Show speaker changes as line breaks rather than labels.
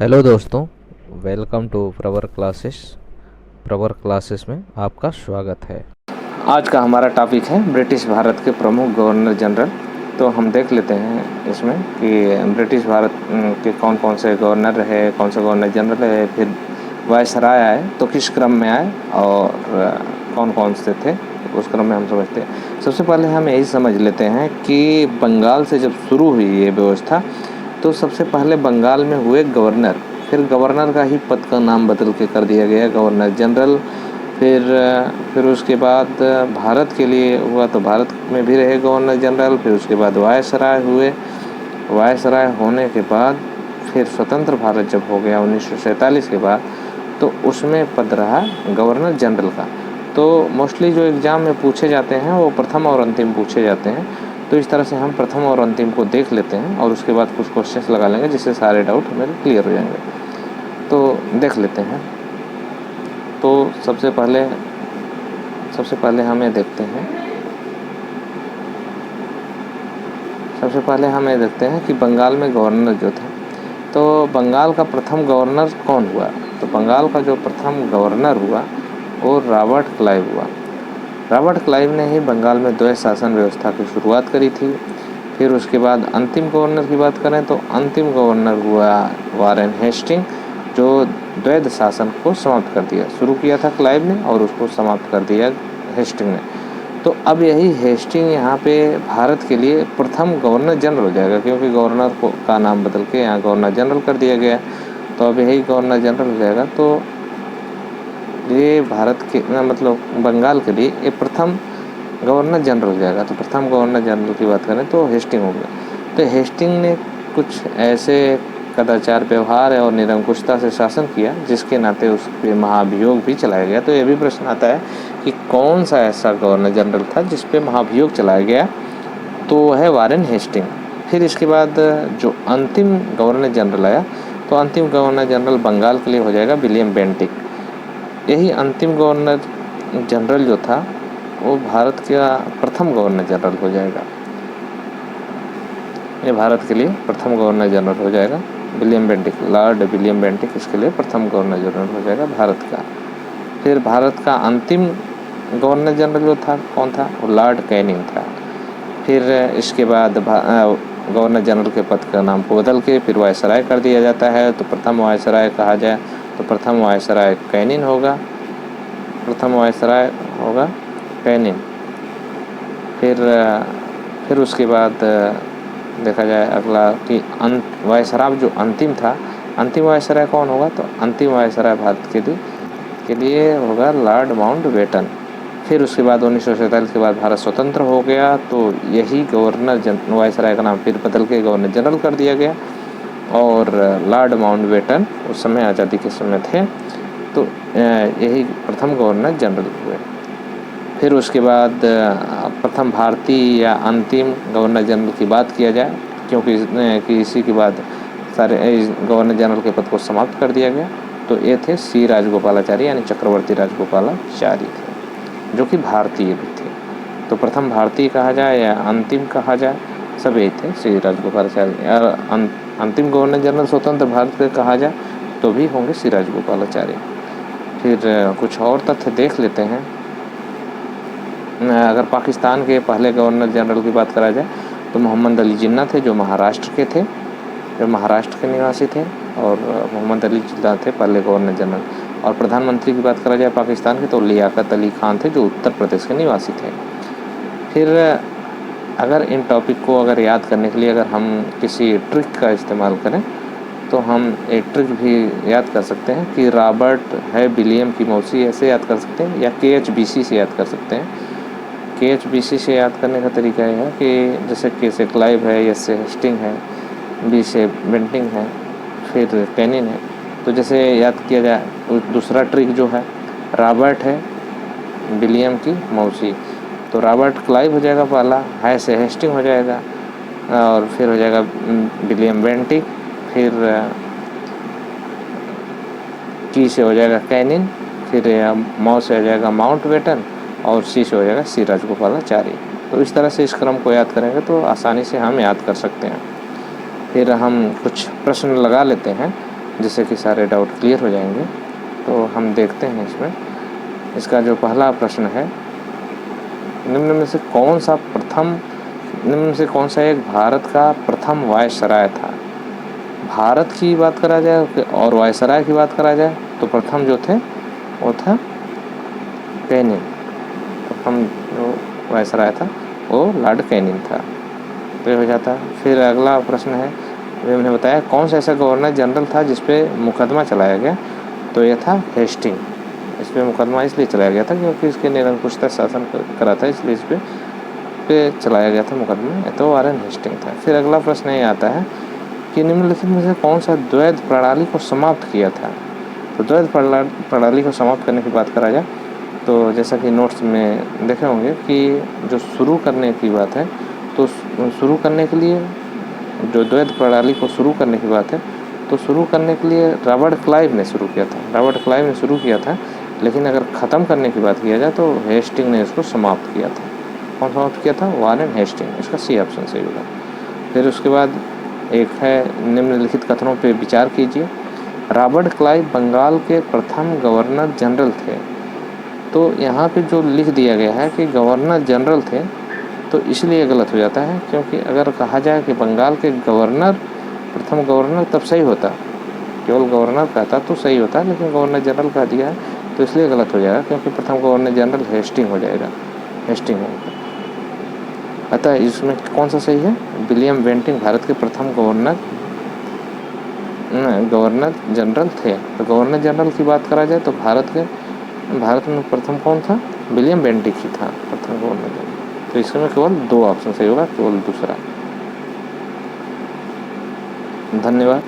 Hello दोस्तों, welcome to प्रवर classes में आपका स्वागत है। आज का हमारा टॉपिक है ब्रिटिश भारत के प्रमुख गवर्नर जनरल। तो हम देख लेते हैं इसमें कि ब्रिटिश भारत के कौन कौन से गवर्नर रहे, कौन से गवर्नर जनरल है, फिर वायसराय आए तो किस क्रम में आए और कौन कौन से थे उस क्रम में हम समझते हैं। सबसे पहले हम यही समझ लेते हैं कि बंगाल से जब शुरू हुई ये व्यवस्था तो सबसे पहले बंगाल में हुए गवर्नर, फिर गवर्नर का ही पद का नाम बदल के कर दिया गया गवर्नर जनरल। फिर उसके बाद भारत के लिए हुआ तो भारत में भी रहे गवर्नर जनरल। फिर उसके बाद वायसराय हुए, वायसराय होने के बाद फिर स्वतंत्र भारत जब हो गया 1947 के बाद तो उसमें पद रहा गवर्नर जनरल का। तो मोस्टली जो एग्ज़ाम में पूछे जाते हैं वो प्रथम और अंतिम पूछे जाते हैं। तो इस तरह से हम प्रथम और अंतिम को देख लेते हैं और उसके बाद कुछ क्वेश्चंस लगा लेंगे जिससे सारे डाउट हमारे क्लियर हो जाएंगे। तो देख लेते हैं। तो सबसे पहले हमें देखते हैं कि बंगाल में गवर्नर जो थे तो बंगाल का प्रथम गवर्नर कौन हुआ। तो बंगाल का जो प्रथम गवर्नर हुआ वो रॉबर्ट क्लाइव हुआ। रॉबर्ट क्लाइव ने ही बंगाल में द्वैध शासन व्यवस्था की शुरुआत करी थी। फिर उसके बाद अंतिम गवर्नर की बात करें तो अंतिम गवर्नर हुआ वारेन हेस्टिंग, जो द्वैध शासन को समाप्त कर दिया। शुरू किया था क्लाइव ने और उसको समाप्त कर दिया हेस्टिंग ने। तो अब यही हेस्टिंग यहाँ पे भारत के लिए प्रथम गवर्नर जनरल हो जाएगा, क्योंकि गवर्नर का नाम बदल के यहाँ गवर्नर जनरल कर दिया गया। तो अब यही गवर्नर जनरल हो जाएगा। तो ये भारत के मतलब बंगाल के लिए ये प्रथम गवर्नर जनरल हो जाएगा। तो प्रथम गवर्नर जनरल की बात करें तो हेस्टिंग हो गया। तो हेस्टिंग ने कुछ ऐसे कदाचार व्यवहार और निरंकुशता से शासन किया जिसके नाते उस पर महाभियोग भी चलाया गया। तो ये भी प्रश्न आता है कि कौन सा ऐसा गवर्नर जनरल था जिस पे महाभियोग चलाया गया, तो वह है वारेन हेस्टिंग। फिर इसके बाद जो अंतिम गवर्नर जनरल आया तो अंतिम गवर्नर जनरल बंगाल के लिए हो जाएगा विलियम बेंटिक। यही अंतिम गवर्नर जनरल जो था वो भारत का प्रथम गवर्नर जनरल हो जाएगा। ये भारत के लिए प्रथम गवर्नर जनरल हो जाएगा William Bentinck, Lord William Bentinck इसके लिए प्रथम गवर्नर जनरल हो जाएगा भारत का। फिर भारत का अंतिम गवर्नर जनरल जो था कौन था, वो लॉर्ड कैनिंग था। फिर इसके बाद गवर्नर जनरल के पद का नाम को बदल के फिर वायसराय कर दिया जाता है। तो प्रथम वायसराय कहा जाए तो प्रथम वायसराय कैनिन होगा, प्रथम वायसराय होगा कैनिन। फिर उसके बाद देखा जाए अगला कि वायसराय जो अंतिम था, अंतिम वायसराय कौन होगा, तो अंतिम वायसराय भारत के लिए होगा लॉर्ड माउंटबेटन। फिर उसके बाद 1947 के बाद भारत स्वतंत्र हो गया तो यही वायसराय का नाम फिर बदल के गवर्नर जनरल कर दिया गया और लॉर्ड माउंटबेटन उस समय आज़ादी के समय थे। तो यही प्रथम गवर्नर जनरल हुए। फिर उसके बाद प्रथम भारतीय या अंतिम गवर्नर जनरल की बात किया जाए, क्योंकि इसी के बाद सारे गवर्नर जनरल के पद को समाप्त कर दिया गया। तो ये थे सी राजगोपालाचारी यानी चक्रवर्ती राजगोपालाचारी थे, जो कि भारतीय भी थे। तो प्रथम भारतीय कहा जाए या अंतिम कहा जाए, सब यही थे सी राजगोपालाचारी। और अंतिम गवर्नर जनरल स्वतंत्र भारत के कहा जाए तो भी होंगे सी राजगोपालाचारी। फिर कुछ और तथ्य देख लेते हैं। अगर पाकिस्तान के पहले गवर्नर जनरल की बात करा जाए तो मोहम्मद अली जिन्ना थे, जो महाराष्ट्र के थे, जो महाराष्ट्र के निवासी थे। और मोहम्मद अली जिन्ना थे पहले गवर्नर जनरल। और प्रधानमंत्री की बात करा जाए पाकिस्तान के तो लियाकत अली खान थे, जो उत्तर प्रदेश के निवासी थे। फिर अगर इन टॉपिक को अगर याद करने के लिए अगर हम किसी ट्रिक का इस्तेमाल करें तो हम एक ट्रिक भी याद कर सकते हैं कि रॉबर्ट है विलियम की मौसी, ऐसे याद कर सकते हैं, या KHBC से याद कर सकते हैं। KHBC से याद करने का तरीका यह है कि जैसे K से क्लाइव है, S से हेस्टिंग है, B से बेंटिंग है, फिर कैनिन है। तो जैसे याद किया जाए दूसरा ट्रिक जो है, रॉबर्ट है विलियम की मौसी, तो रॉबर्ट क्लाइव हो जाएगा पहला, है से हेस्टिंग हो जाएगा और फिर हो जाएगा विलियम बेंटिक, फिर की से हो जाएगा कैनिन, फिर मौ से हो जाएगा माउंटबेटन और सी से हो जाएगा सी राजगोपालाचारी। तो इस तरह से इस क्रम को याद करेंगे तो आसानी से हम याद कर सकते हैं। फिर हम कुछ प्रश्न लगा लेते हैं जिससे कि सारे डाउट क्लियर हो जाएंगे। तो हम देखते हैं इसमें। इसका जो पहला प्रश्न है, निम्न में से कौन सा एक भारत का प्रथम वायसराय था। भारत की बात करा जाए और वायसराय की बात करा जाए तो प्रथम जो थे वो था कैनिंग। प्रथम जो वायसराय था वो लॉर्ड कैनिंग था। तो ये हो जाता है। फिर अगला प्रश्न है, मैंने बताया कौन सा ऐसा गवर्नर जनरल था जिस पे मुकदमा चलाया गया। तो ये था हेस्टिंग। इस पर मुकदमा इसलिए चलाया गया था क्योंकि इसके निरंकुशता शासन करा था, इसलिए इस पे चलाया गया था मुकदमा। तो वारेन हेस्टिंग था। फिर अगला प्रश्न ये आता है कि निम्नलिखित में से कौन सा द्वैध प्रणाली को समाप्त किया था। तो द्वैध प्रणाली को समाप्त करने की बात करा जाए तो जैसा कि नोट्स में देखे होंगे कि जो शुरू करने की बात है, तो शुरू करने के लिए जो द्वैध प्रणाली को शुरू करने की बात है, तो शुरू करने के लिए रॉबर्ट क्लाइव ने शुरू किया था। रॉबर्ट क्लाइव ने शुरू किया था, लेकिन अगर ख़त्म करने की बात किया जाए तो हेस्टिंग ने इसको समाप्त किया था। कौन समाप्त किया था? Warren Hasting. इसका सी ऑप्शन सही होगा। फिर उसके बाद एक है, निम्नलिखित कथनों पर विचार कीजिए। रॉबर्ट क्लाइव बंगाल के प्रथम गवर्नर जनरल थे। तो यहाँ पे जो लिख दिया गया है कि गवर्नर जनरल थे, तो इसलिए गलत हो जाता है, क्योंकि अगर कहा जाए कि बंगाल के गवर्नर प्रथम गवर्नर तब सही होता, केवल गवर्नर कहता तो सही होता, लेकिन गवर्नर जनरल कह दिया है तो इसलिए गलत हो जाएगा, क्योंकि प्रथम गवर्नर जनरल हेस्टिंग हो जाएगा, हेस्टिंग होगा। अतः इसमें कौन सा सही है? विलियम बेंटिंक भारत के प्रथम गवर्नर जनरल थे। तो गवर्नर जनरल की बात करा जाए तो भारत में प्रथम कौन था? विलियम बेंटिक ही था प्रथम गवर्नर जनरल। तो इसमें केवल 2 ऑप्शन सही होगा, केवल दूसरा। धन्यवाद।